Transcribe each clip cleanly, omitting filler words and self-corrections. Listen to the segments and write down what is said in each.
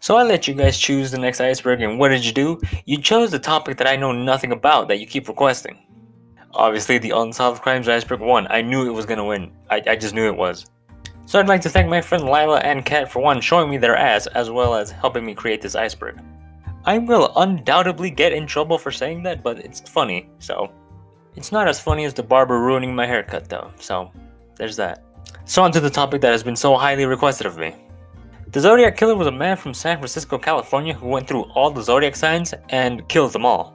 So I let you guys choose the next iceberg, and what did you do? You chose the topic that I know nothing about that you keep requesting. Obviously, the Unsolved Crimes iceberg won. I knew it was gonna win. I just knew it was. So I'd like to thank my friend Lila and Kat for one, showing me their ass, as well as helping me create this iceberg. I will undoubtedly get in trouble for saying that, but it's funny, so. It's not as funny as the barber ruining my haircut though, so there's that. So on to the topic that has been so highly requested of me. The Zodiac Killer was a man from San Francisco, California who went through all the zodiac signs and killed them all.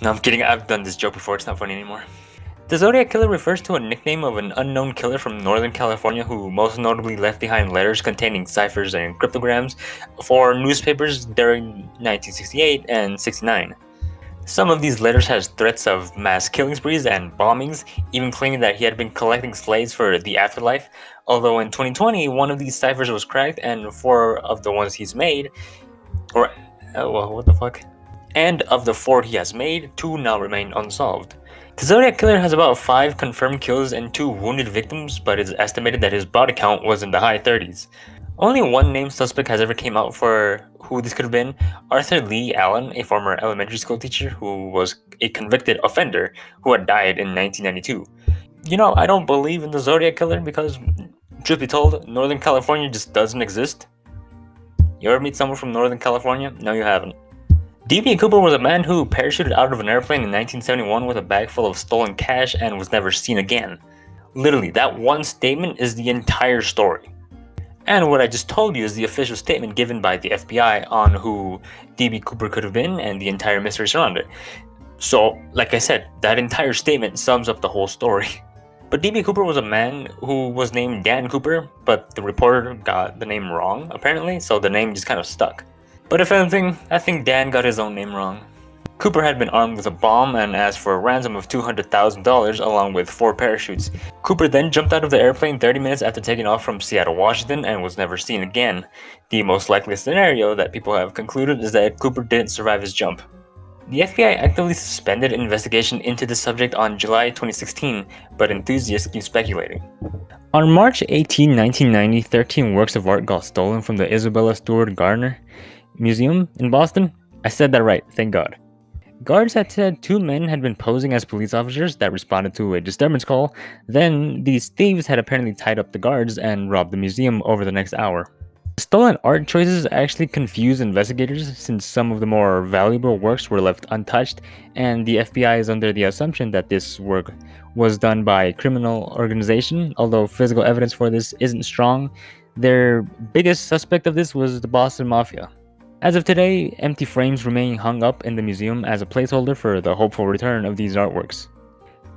No, I'm kidding, I've done this joke before, it's not funny anymore. The Zodiac Killer refers to a nickname of an unknown killer from Northern California who most notably left behind letters containing ciphers and cryptograms for newspapers during 1968 and 69. Some of these letters had threats of mass killing sprees and bombings, even claiming that he had been collecting slaves for the afterlife, although in 2020 one of these ciphers was cracked and 4 of the ones he's made, and of the 4 he has made, 2 now remain unsolved. The Zodiac Killer has about 5 confirmed kills and 2 wounded victims, but it's estimated that his body count was in the high 30s. Only one named suspect has ever came out for who this could have been: Arthur Lee Allen, a former elementary school teacher who was a convicted offender who had died in 1992. You know, I don't believe in the Zodiac Killer because, truth be told, Northern California just doesn't exist. You ever meet someone from Northern California? No, you haven't. D.B. Cooper was a man who parachuted out of an airplane in 1971 with a bag full of stolen cash and was never seen again. Literally, that one statement is the entire story. And what I just told you is the official statement given by the FBI on who D.B. Cooper could have been and the entire mystery surrounding it. So, like I said, that entire statement sums up the whole story. But D.B. Cooper was a man who was named Dan Cooper, but the reporter got the name wrong, apparently, so the name just kind of stuck. But if anything, I think Dan got his own name wrong. Cooper had been armed with a bomb and asked for a ransom of $200,000 along with 4 parachutes. Cooper then jumped out of the airplane 30 minutes after taking off from Seattle, Washington, and was never seen again. The most likely scenario that people have concluded is that Cooper didn't survive his jump. The FBI actively suspended an investigation into the subject on July 2016, but enthusiasts keep speculating. On March 18, 1990, 13 works of art got stolen from the Isabella Stewart Gardner Museum in Boston. I said that right, thank God. Guards had said 2 men had been posing as police officers that responded to a disturbance call. Then these thieves had apparently tied up the guards and robbed the museum over the next hour. The stolen art choices actually confused investigators since some of the more valuable works were left untouched, and the FBI is under the assumption that this work was done by a criminal organization, although physical evidence for this isn't strong. Their biggest suspect of this was the Boston Mafia. As of today, empty frames remain hung up in the museum as a placeholder for the hopeful return of these artworks.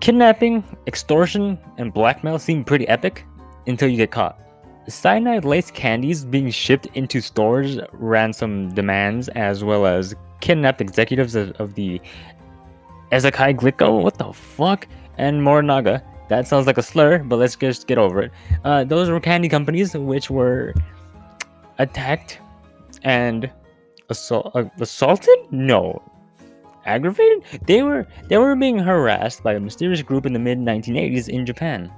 Kidnapping, extortion, and blackmail seem pretty epic until you get caught. Cyanide-laced candies being shipped into stores, ransom demands, as well as kidnapped executives of the Ezekai Glicko, what the fuck, and Morinaga. That sounds like a slur, but let's just get over it. Those were candy companies which were attacked and assaulted? No. Aggravated? They were being harassed by a mysterious group in the mid-1980s in Japan.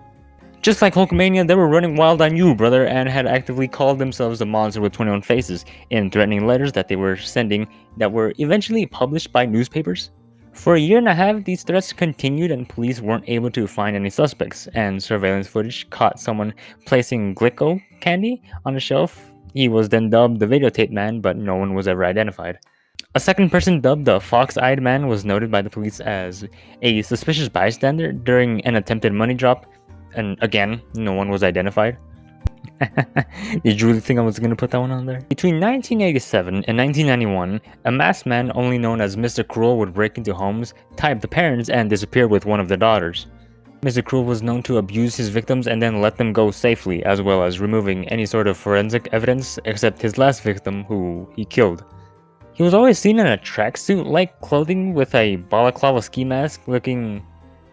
Just like Hulkamania, they were running wild on you, brother, and had actively called themselves the Monster with 21 Faces in threatening letters that they were sending that were eventually published by newspapers. For a year and a half, these threats continued and police weren't able to find any suspects, and surveillance footage caught someone placing Glicko candy on a shelf. He was then dubbed the Videotape Man, but no one was ever identified. A second person dubbed the Fox-Eyed Man was noted by the police as a suspicious bystander during an attempted money drop, and again, no one was identified. Did you really think I was going to put that one on there? Between 1987 and 1991, a masked man only known as Mr. Cruel would break into homes, tie up the parents, and disappear with one of their daughters. Mr. Cruel was known to abuse his victims and then let them go safely, as well as removing any sort of forensic evidence except his last victim, who he killed. He was always seen in a tracksuit-like clothing with a balaclava ski mask looking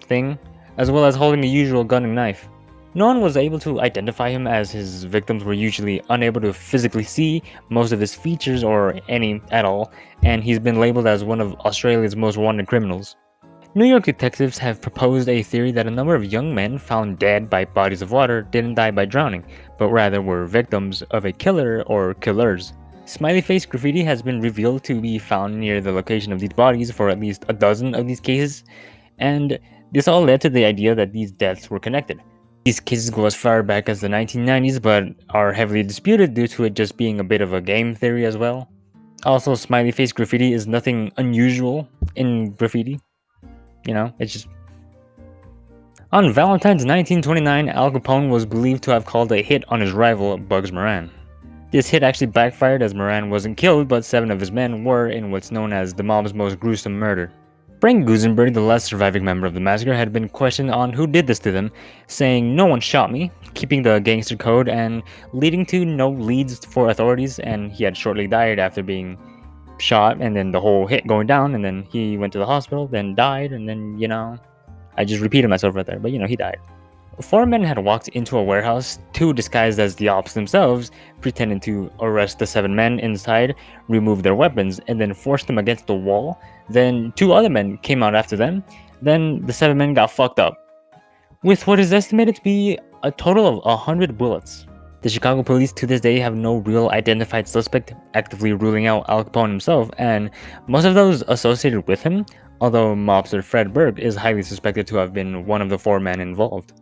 thing, as well as holding the usual gun and knife. No one was able to identify him as his victims were usually unable to physically see most of his features or any at all, and he's been labeled as one of Australia's most wanted criminals. New York detectives have proposed a theory that a number of young men found dead by bodies of water didn't die by drowning, but rather were victims of a killer or killers. Smiley face graffiti has been revealed to be found near the location of these bodies for at least a dozen of these cases, and this all led to the idea that these deaths were connected. These cases go as far back as the 1990s, but are heavily disputed due to it just being a bit of a game theory as well. Also, smiley face graffiti is nothing unusual in graffiti. You know, it's just... On Valentine's 1929, Al Capone was believed to have called a hit on his rival, Bugs Moran. This hit actually backfired as Moran wasn't killed, but 7 of his men were in what's known as the mob's most gruesome murder. Frank Gusenberg, the last surviving member of the massacre, had been questioned on who did this to them, saying "no one shot me," keeping the gangster code and leading to no leads for authorities, and he had shortly died after being shot, and then the whole hit going down, and then he went to the hospital, then died, and then, you know, I just repeated myself right there, but you know, he died. 4 men had walked into a warehouse, 2 disguised as the ops themselves, pretending to arrest the 7 men inside, remove their weapons, and then force them against the wall. Then 2 other men came out after them. Then the 7 men got fucked up, with what is estimated to be a total of 100 bullets. The Chicago police to this day have no real identified suspect, actively ruling out Al Capone himself, and most of those associated with him, although mobster Fred Berg is highly suspected to have been one of the 4 men involved.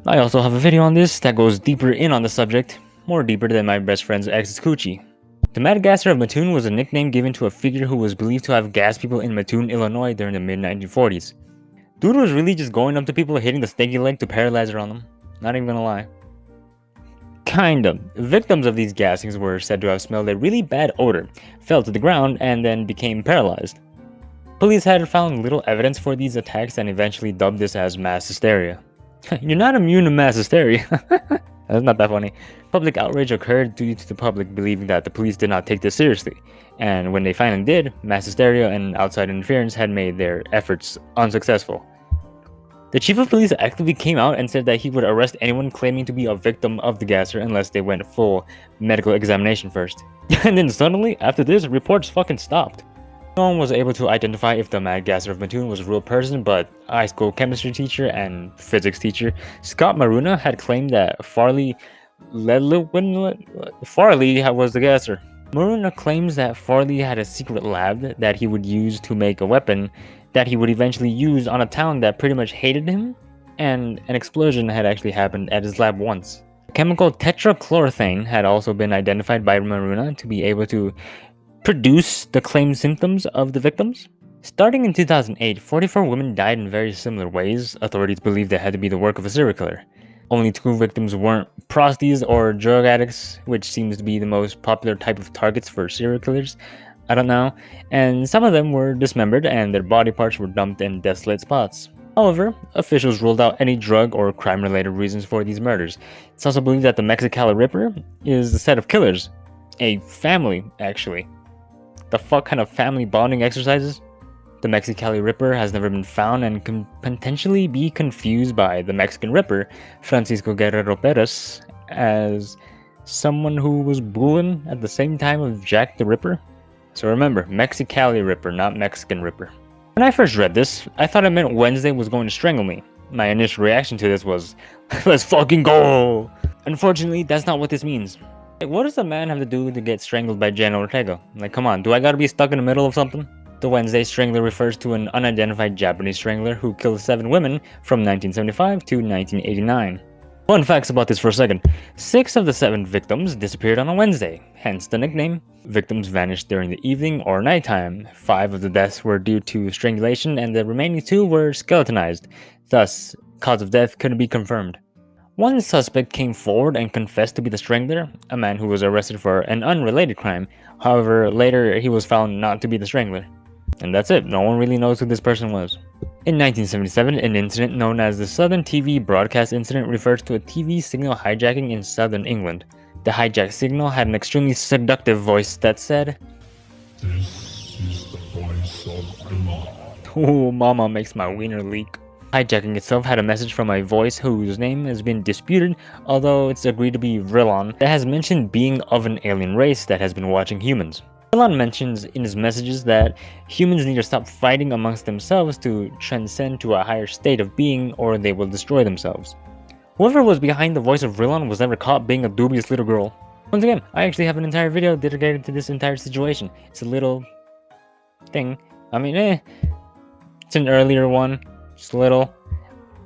I also have a video on this that goes deeper in on the subject, more deeper than my best friend's ex's coochie. The Mad Gasser of Mattoon was a nickname given to a figure who was believed to have gassed people in Mattoon, Illinois during the mid-1940s. Dude was really just going up to people, hitting the stinky leg to paralyze her on them. Not even gonna lie. Kinda. Victims of these gassings were said to have smelled a really bad odor, fell to the ground, and then became paralyzed. Police had found little evidence for these attacks and eventually dubbed this as mass hysteria. You're not immune to mass hysteria. That's not that funny. Public outrage occurred due to the public believing that the police did not take this seriously, and when they finally did, mass hysteria and outside interference had made their efforts unsuccessful. The chief of police actively came out and said that he would arrest anyone claiming to be a victim of the gasser unless they went full medical examination first. And then suddenly, after this, reports fucking stopped. No one was able to identify if the Mad Gasser of Mattoon was a real person, but high school chemistry teacher and physics teacher Scott Maruna had claimed that Farley was the gasser. Maruna claims that Farley had a secret lab that he would use to make a weapon that he would eventually use on a town that pretty much hated him, and an explosion had actually happened at his lab once. Chemical tetrachlorothane had also been identified by Maruna to be able to produce the claimed symptoms of the victims. Starting in 2008, 44 women died in very similar ways. Authorities believed they had to be the work of a serial killer. Only 2 victims weren't prosties or drug addicts, which seems to be the most popular type of targets for serial killers. I don't know. And some of them were dismembered and their body parts were dumped in desolate spots. However, officials ruled out any drug or crime-related reasons for these murders. It's also believed that the Mexicali Ripper is a set of killers. A family, actually. The fuck kind of family bonding exercises? The Mexicali Ripper has never been found and can potentially be confused by the Mexican Ripper, Francisco Guerrero Perez, as someone who was bullying at the same time of Jack the Ripper. So remember, Mexicali Ripper, not Mexican Ripper. When I first read this, I thought it meant Wednesday was going to strangle me. My initial reaction to this was, let's fucking go! Unfortunately, that's not what this means. What does a man have to do to get strangled by Jenna Ortega? Like, come on, do I gotta be stuck in the middle of something? The Wednesday Strangler refers to an unidentified Japanese strangler who killed 7 women from 1975 to 1989. Fun facts about this for a second. 6 of the 7 victims disappeared on a Wednesday, hence the nickname. Victims vanished during the evening or nighttime. 5 of the deaths were due to strangulation and the remaining 2 were skeletonized. Thus, cause of death couldn't be confirmed. One suspect came forward and confessed to be the strangler, a man who was arrested for an unrelated crime. However, later he was found not to be the strangler. And that's it, no one really knows who this person was. In 1977, an incident known as the Southern TV Broadcast Incident refers to a TV signal hijacking in southern England. The hijacked signal had an extremely seductive voice that said, "This is the voice of Allah." Ooh, mama makes my wiener leak. Hijacking itself had a message from a voice whose name has been disputed, although it's agreed to be Vrillon, that has mentioned being of an alien race that has been watching humans. Vrillon mentions in his messages that humans need to stop fighting amongst themselves to transcend to a higher state of being or they will destroy themselves. Whoever was behind the voice of Vrillon was never caught being a dubious little girl. Once again, I actually have an entire video dedicated to this entire situation. It's a little thing. I mean, it's an earlier one. Just little.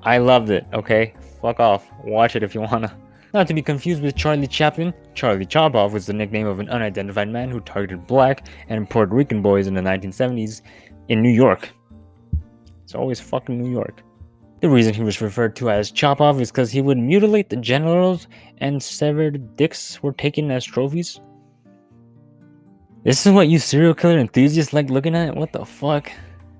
I loved it, okay? Fuck off. Watch it if you wanna. Not to be confused with Charlie Chaplin, Charlie Chop-Off was the nickname of an unidentified man who targeted black and Puerto Rican boys in the 1970s in New York. It's always fucking New York. The reason he was referred to as Chop-Off is because he would mutilate the genitals and severed dicks were taken as trophies. This is what you serial killer enthusiasts like looking at? What the fuck?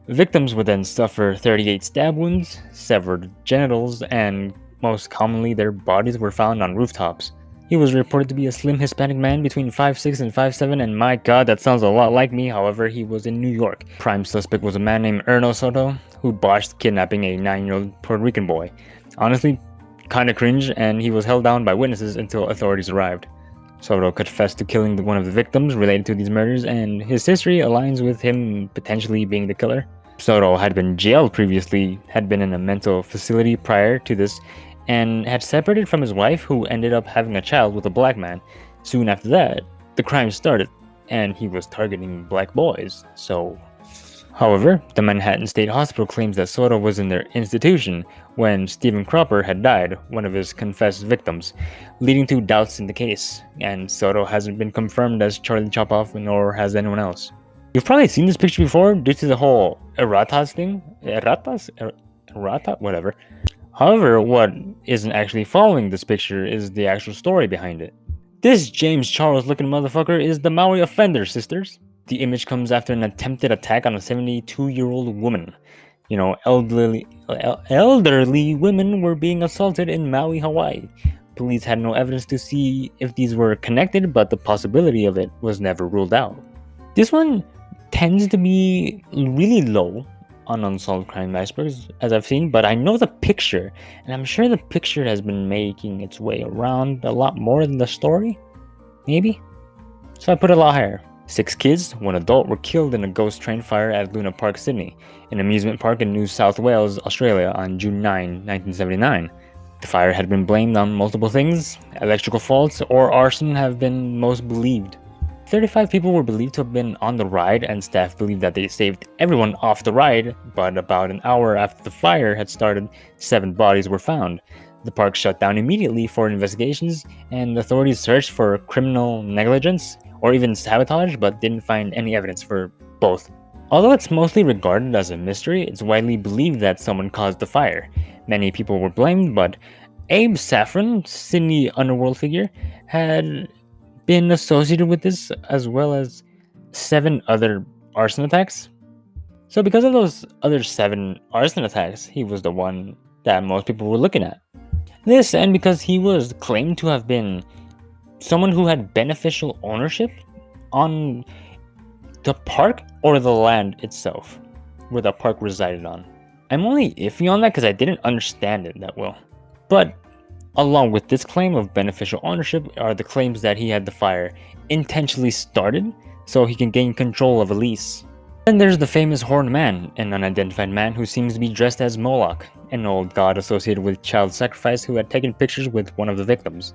Victims would then suffer 38 stab wounds, severed genitals, and most commonly their bodies were found on rooftops. He was reported to be a slim Hispanic man between 5'6" and 5'7", and my god, that sounds a lot like me. However, he was in New York. Prime suspect was a man named Erno Soto, who botched kidnapping a 9-year-old Puerto Rican boy. Honestly, kinda cringe, and he was held down by witnesses until authorities arrived. Soto confessed to killing one of the victims related to these murders, and his history aligns with him potentially being the killer. Soto had been jailed previously, had been in a mental facility prior to this, and had separated from his wife, who ended up having a child with a black man. Soon after that, the crime started, and he was targeting black boys, so... However, the Manhattan State Hospital claims that Soto was in their institution when Stephen Cropper had died, one of his confessed victims, leading to doubts in the case, and Soto hasn't been confirmed as Charlie Chop-Off, nor has anyone else. You've probably seen this picture before due to the whole erratas thing. Errata? Whatever. However, what isn't actually following this picture is the actual story behind it. This James Charles looking motherfucker is the Maui offender, sisters. The image comes after an attempted attack on a 72-year-old woman. You know, elderly women were being assaulted in Maui, Hawaii. Police had no evidence to see if these were connected, but the possibility of it was never ruled out. This one tends to be really low on Unsolved Crime icebergs, as I've seen, but I know the picture, and I'm sure the picture has been making its way around a lot more than the story. Maybe? So I put it a lot higher. 6 kids, 1 adult were killed in a ghost train fire at Luna Park, Sydney, an amusement park in New South Wales, Australia on June 9, 1979. The fire had been blamed on multiple things. Electrical faults or arson have been most believed. 35 people were believed to have been on the ride, and staff believed that they saved everyone off the ride, but about an hour after the fire had started, 7 bodies were found. The park shut down immediately for investigations, and authorities searched for criminal negligence or even sabotage, but didn't find any evidence for both. Although it's mostly regarded as a mystery, it's widely believed that someone caused the fire. Many people were blamed, but Abe Saffron, Sydney underworld figure, had been associated with this, as well as 7 other arson attacks. So because of those other 7 arson attacks, he was the one that most people were looking at. This, and because he was claimed to have been someone who had beneficial ownership on the park or the land itself, where the park resided on. I'm only iffy on that because I didn't understand it that well. But along with this claim of beneficial ownership are the claims that he had the fire intentionally started so he can gain control of a lease. Then there's the famous Horned Man, an unidentified man who seems to be dressed as Moloch, an old god associated with child sacrifice who had taken pictures with one of the victims.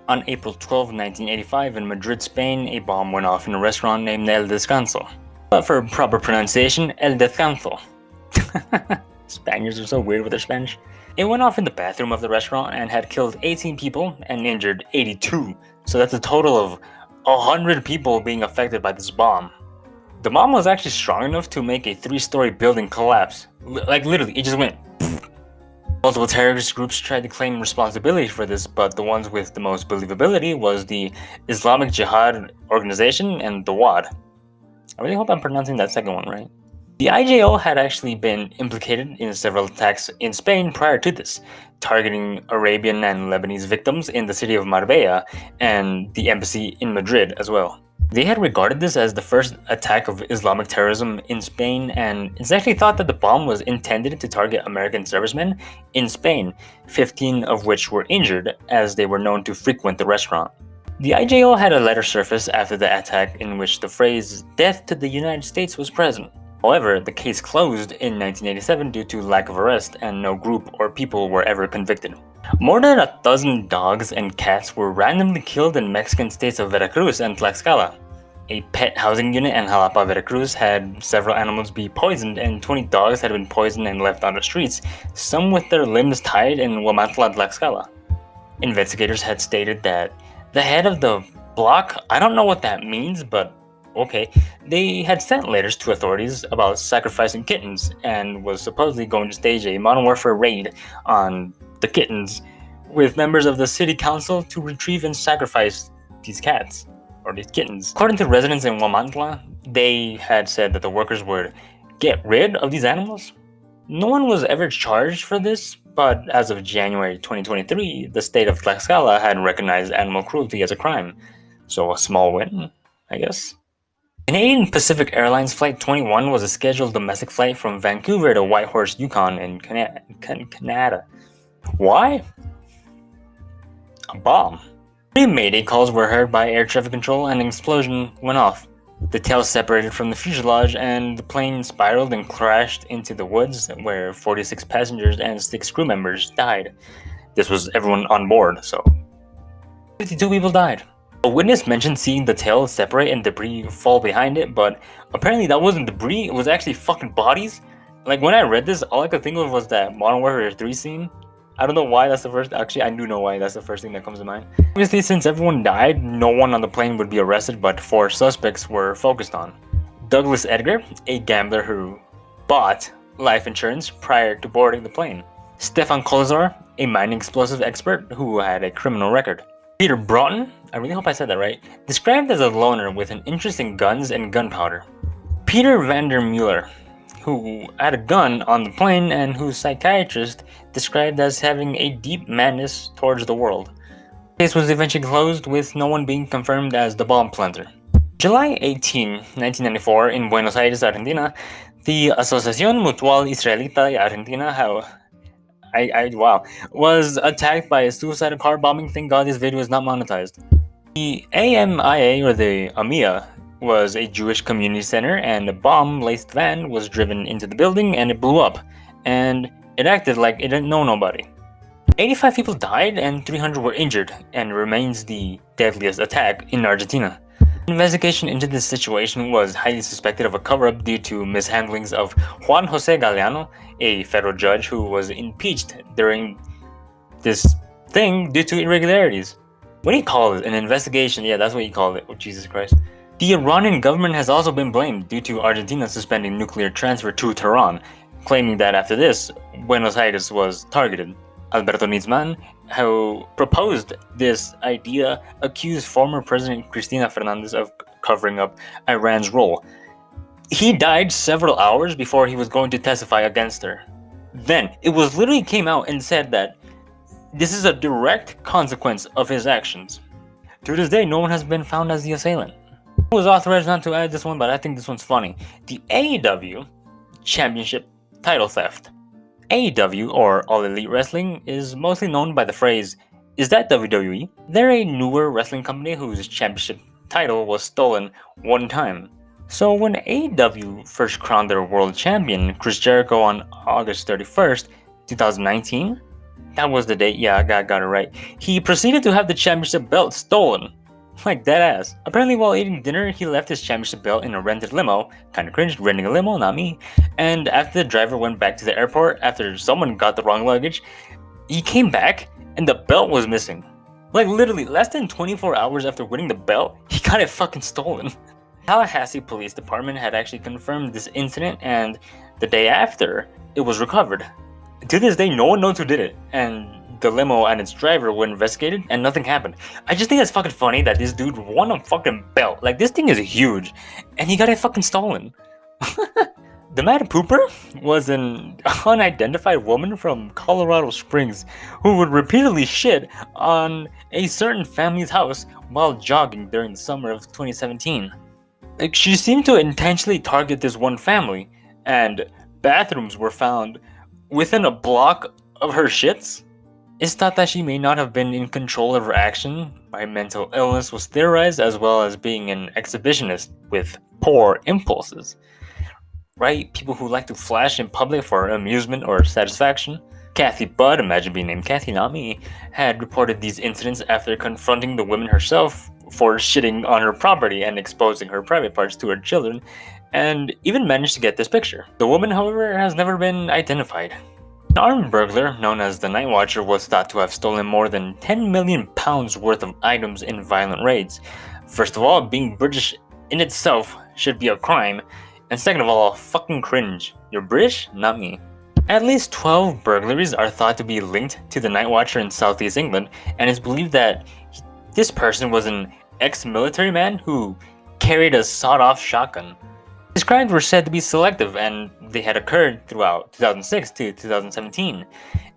On April 12, 1985, in Madrid, Spain, a bomb went off in a restaurant named El Descanso. But for proper pronunciation, El Descanso. Spaniards are so weird with their Spanish. It went off in the bathroom of the restaurant and had killed 18 people and injured 82. So that's a total of 100 people being affected by this bomb. The bomb was actually strong enough to make a 3-story building collapse. Like literally, it just went. Multiple terrorist groups tried to claim responsibility for this, but the ones with the most believability was the Islamic Jihad organization and the WAD. I really hope I'm pronouncing that second one right. The IJO had actually been implicated in several attacks in Spain prior to this, targeting Arabian and Lebanese victims in the city of Marbella and the embassy in Madrid as well. They had regarded this as the first attack of Islamic terrorism in Spain, and it's actually thought that the bomb was intended to target American servicemen in Spain, 15 of which were injured as they were known to frequent the restaurant. The IJO had a letter surface after the attack in which the phrase "Death to the United States" was present. However, the case closed in 1987 due to lack of arrest, and no group or people were ever convicted. More than 1,000 dogs and cats were randomly killed in Mexican states of Veracruz and Tlaxcala. A pet housing unit in Jalapa, Veracruz had several animals be poisoned, and 20 dogs had been poisoned and left on the streets, some with their limbs tied in Huamantla, Tlaxcala. Investigators had stated that the head of the block, I don't know what that means, but okay, they had sent letters to authorities about sacrificing kittens and was supposedly going to stage a modern warfare raid on the kittens with members of the city council to retrieve and sacrifice these cats or these kittens. According to residents in Huamantla, they had said that the workers would get rid of these animals. No one was ever charged for this, but as of January 2023, the state of Tlaxcala had recognized animal cruelty as a crime. So a small win, I guess. Canadian Pacific Airlines Flight 21 was a scheduled domestic flight from Vancouver to Whitehorse, Yukon in Canada. Why? A bomb. 3 Mayday calls were heard by air traffic control and an explosion went off. The tail separated from the fuselage and the plane spiraled and crashed into the woods where 46 passengers and 6 crew members died. This was everyone on board, so 52 people died. A witness mentioned seeing the tail separate and debris fall behind it, but apparently that wasn't debris, it was actually fucking bodies. Like when I read this, all I could think of was that Modern Warfare 3 scene. I don't know why that's the first, actually I do know why that's the first thing that comes to mind. Obviously, since everyone died, no one on the plane would be arrested, but 4 suspects were focused on. Douglas Edgar, a gambler who bought life insurance prior to boarding the plane. Stefan Kolzar, a mining explosive expert who had a criminal record. Peter Broughton, I really hope I said that right, described as a loner with an interest in guns and gunpowder. Peter Vandermuller, who had a gun on the plane and whose psychiatrist described as having a deep madness towards the world. The case was eventually closed with no one being confirmed as the bomb planter. July 18, 1994, in Buenos Aires, Argentina, the Asociación Mutual Israelita y Argentina, was attacked by a suicide car bombing. Thank God this video is not monetized. The AMIA, or the AMIA, was a Jewish community center, and a bomb-laced van was driven into the building and it blew up, and it acted like it didn't know nobody. 85 people died and 300 were injured, and remains the deadliest attack in Argentina. Investigation into this situation was highly suspected of a cover-up due to mishandlings of Juan Jose Galeano, a federal judge who was impeached during this thing due to irregularities. What do you call it? An investigation? Yeah, that's what you call it. Oh, Jesus Christ. The Iranian government has also been blamed due to Argentina suspending nuclear transfer to Tehran, claiming that after this, Buenos Aires was targeted. Alberto Nisman, who proposed this idea, accused former President Cristina Fernandez of covering up Iran's role. He died several hours before he was going to testify against her. Then, it was literally came out and said that this is a direct consequence of his actions. To this day, no one has been found as the assailant. I was authorized not to add this one, but I think this one's funny. The AEW Championship title theft. AEW, or All Elite Wrestling, is mostly known by the phrase, "Is that WWE?" They're a newer wrestling company whose championship title was stolen one time. So when AEW first crowned their world champion, Chris Jericho, on August 31st, 2019, that was the date, yeah, I got it right, he proceeded to have the championship belt stolen. Like deadass. Apparently while eating dinner, he left his championship belt in a rented limo. Kinda cringe, renting a limo, not me. And after the driver went back to the airport, after someone got the wrong luggage, he came back and the belt was missing. Like literally, less than 24 hours after winning the belt, he got it fucking stolen. Tallahassee Police Department had actually confirmed this incident, and the day after, it was recovered. To this day, no one knows who did it, and the limo and its driver were investigated and nothing happened. I just think that's fucking funny that this dude won a fucking belt. Like, this thing is huge, and he got it fucking stolen. The Mad Pooper was an unidentified woman from Colorado Springs who would repeatedly shit on a certain family's house while jogging during the summer of 2017. Like, she seemed to intentionally target this one family, and bathrooms were found within a block of her shits. It's thought that she may not have been in control of her action. By mental illness was theorized, as well as being an exhibitionist with poor impulses. Right? People who like to flash in public for amusement or satisfaction. Kathy Budd, imagine being named Kathy, not me, had reported these incidents after confronting the woman herself for shitting on her property and exposing her private parts to her children, and even managed to get this picture. The woman, however, has never been identified. An armed burglar, known as the Night Watcher, was thought to have stolen more than 10 million pounds worth of items in violent raids. First of all, being British in itself should be a crime, and second of all, fucking cringe. You're British? Not me. At least 12 burglaries are thought to be linked to the Night Watcher in southeast England, and it's believed that this person was an ex-military man who carried a sawed-off shotgun. His crimes were said to be selective, and they had occurred throughout 2006 to 2017.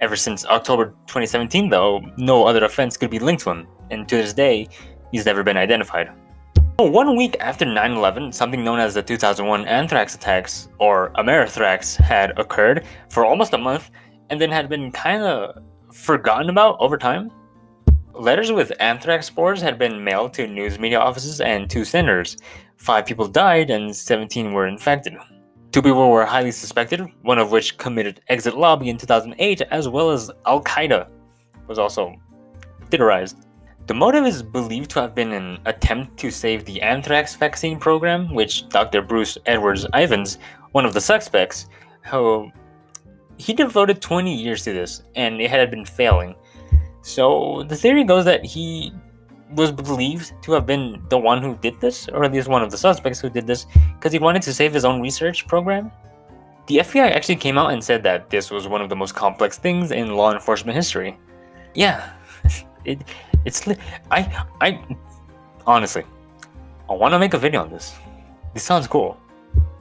Ever since October 2017, though, no other offense could be linked to him, and to this day, he's never been identified. 1 week after 9/11, something known as the 2001 anthrax attacks, or Amerithrax, had occurred for almost a month, and then had been kinda forgotten about over time. Letters with anthrax spores had been mailed to news media offices and 2 senators. 5 people died and 17 were infected. 2 people were highly suspected, one of which committed exit lobby in 2008, as well as Al-Qaeda was also theorized. The motive is believed to have been an attempt to save the anthrax vaccine program, which Dr. Bruce Edwards Ivins, one of the suspects, he devoted 20 years to this, and it had been failing. So the theory goes that he was believed to have been the one who did this, or at least one of the suspects who did this, because he wanted to save his own research program. The FBI actually came out and said that this was one of the most complex things in law enforcement history. Yeah, I honestly, I want to make a video on this. This sounds cool.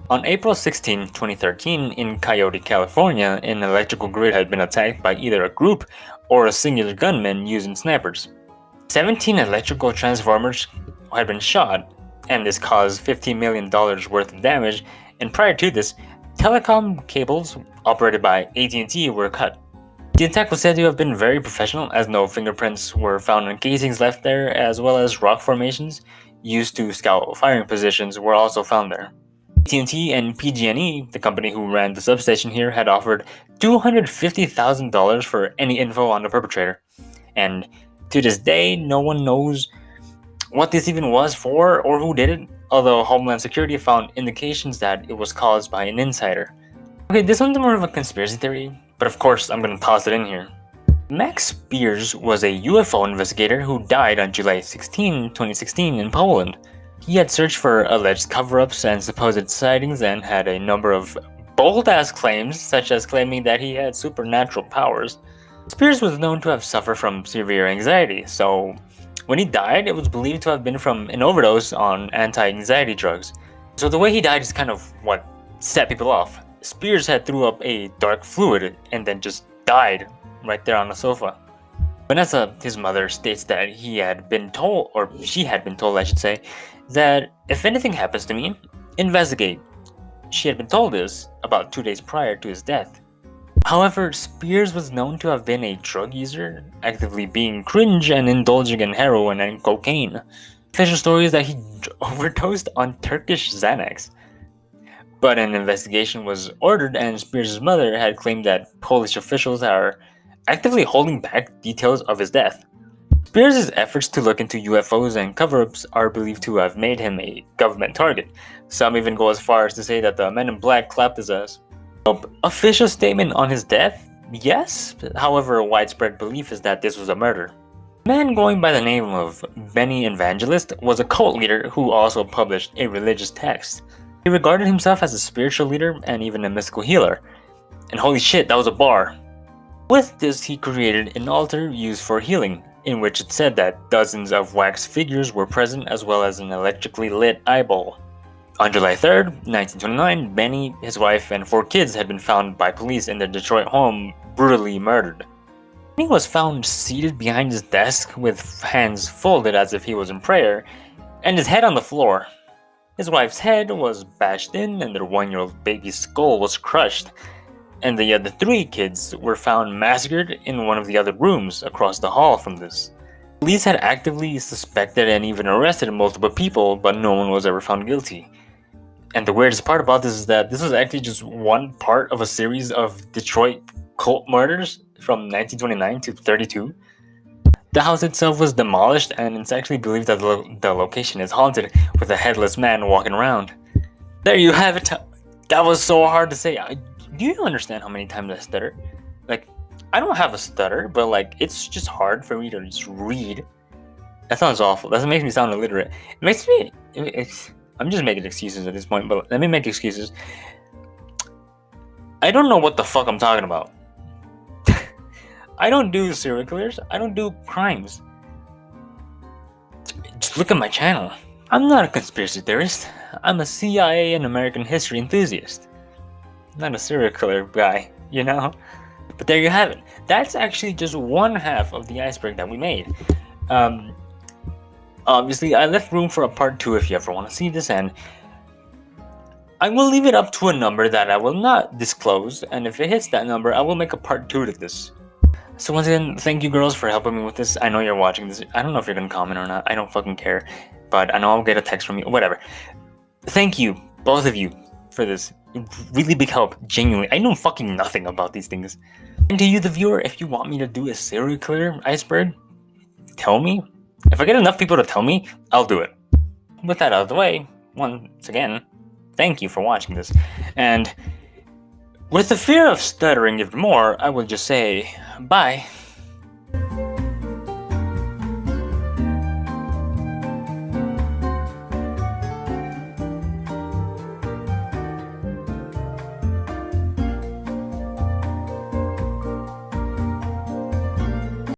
On April 16, 2013, in Coyote, California, an electrical grid had been attacked by either a group or a singular gunman using snipers. 17 electrical transformers had been shot, and this caused $15 million worth of damage, and prior to this, telecom cables operated by AT&T were cut. The attack was said to have been very professional, as no fingerprints were found on casings left there, as well as rock formations used to scout firing positions were also found there. AT&T and PG&E, the company who ran the substation here, had offered $250,000 for any info on the perpetrator. And to this day, no one knows what this even was for or who did it, although Homeland Security found indications that it was caused by an insider. Okay, this one's more of a conspiracy theory, but of course I'm going to toss it in here. Max Spears was a UFO investigator who died on July 16, 2016 in Poland. He had searched for alleged cover-ups and supposed sightings and had a number of bold-ass claims, such as claiming that he had supernatural powers. Spears was known to have suffered from severe anxiety, so when he died, it was believed to have been from an overdose on anti-anxiety drugs. So the way he died is kind of what set people off. Spears had threw up a dark fluid and then just died right there on the sofa. Vanessa, his mother, states that he had been told, or she had been told, I should say, that if anything happens to me, investigate. She had been told this about 2 days prior to his death. However, Spears was known to have been a drug user, actively being cringe and indulging in heroin and cocaine. Official story is that he overdosed on Turkish Xanax. But an investigation was ordered, and Spears' mother had claimed that Polish officials are actively holding back details of his death. Spears' efforts to look into UFOs and cover-ups are believed to have made him a government target. Some even go as far as to say that the Men in Black clapped his ass. Official statement on his death? Yes. However, a widespread belief is that this was a murder. A man going by the name of Benny Evangelist was a cult leader who also published a religious text. He regarded himself as a spiritual leader and even a mystical healer. And holy shit, that was a bar. With this, he created an altar used for healing, in which it said that dozens of wax figures were present, as well as an electrically lit eyeball. On July 3rd, 1929, Benny, his wife, and 4 kids had been found by police in their Detroit home, brutally murdered. Benny was found seated behind his desk with hands folded as if he was in prayer, and his head on the floor. His wife's head was bashed in, and their 1-year-old baby's skull was crushed, and the other 3 kids were found massacred in one of the other rooms across the hall from this. Police had actively suspected and even arrested multiple people, but no one was ever found guilty. And the weirdest part about this is that this was actually just one part of a series of Detroit cult murders from 1929 to 32. The house itself was demolished, and it's actually believed that the location is haunted with a headless man walking around. There you have it. That was so hard to say. Do you understand how many times I stutter? Like, I don't have a stutter, but like, it's just hard for me to just read. That sounds awful. That makes me sound illiterate. It makes me. I'm just making excuses at this point, but let me make excuses. I don't know what the fuck I'm talking about. I don't do serial killers. I don't do crimes. Just look at my channel. I'm not a conspiracy theorist. I'm a CIA and American history enthusiast. Not a serial killer guy, you know? But there you have it. That's actually just one half of the iceberg that we made. Obviously, I left room for a part 2 if you ever want to see this, and I will leave it up to a number that I will not disclose, and if it hits that number, I will make a part 2 to this. So once again, thank you girls for helping me with this. I know you're watching this. I don't know if you're gonna comment or not. I don't fucking care. But I know I'll get a text from you. Whatever. Thank you, both of you, for this. Really big help. Genuinely. I know fucking nothing about these things. And to you, the viewer, if you want me to do a serial killer iceberg, tell me. If I get enough people to tell me, I'll do it. With that out of the way, once again, thank you for watching this. And with the fear of stuttering even more, I will just say bye.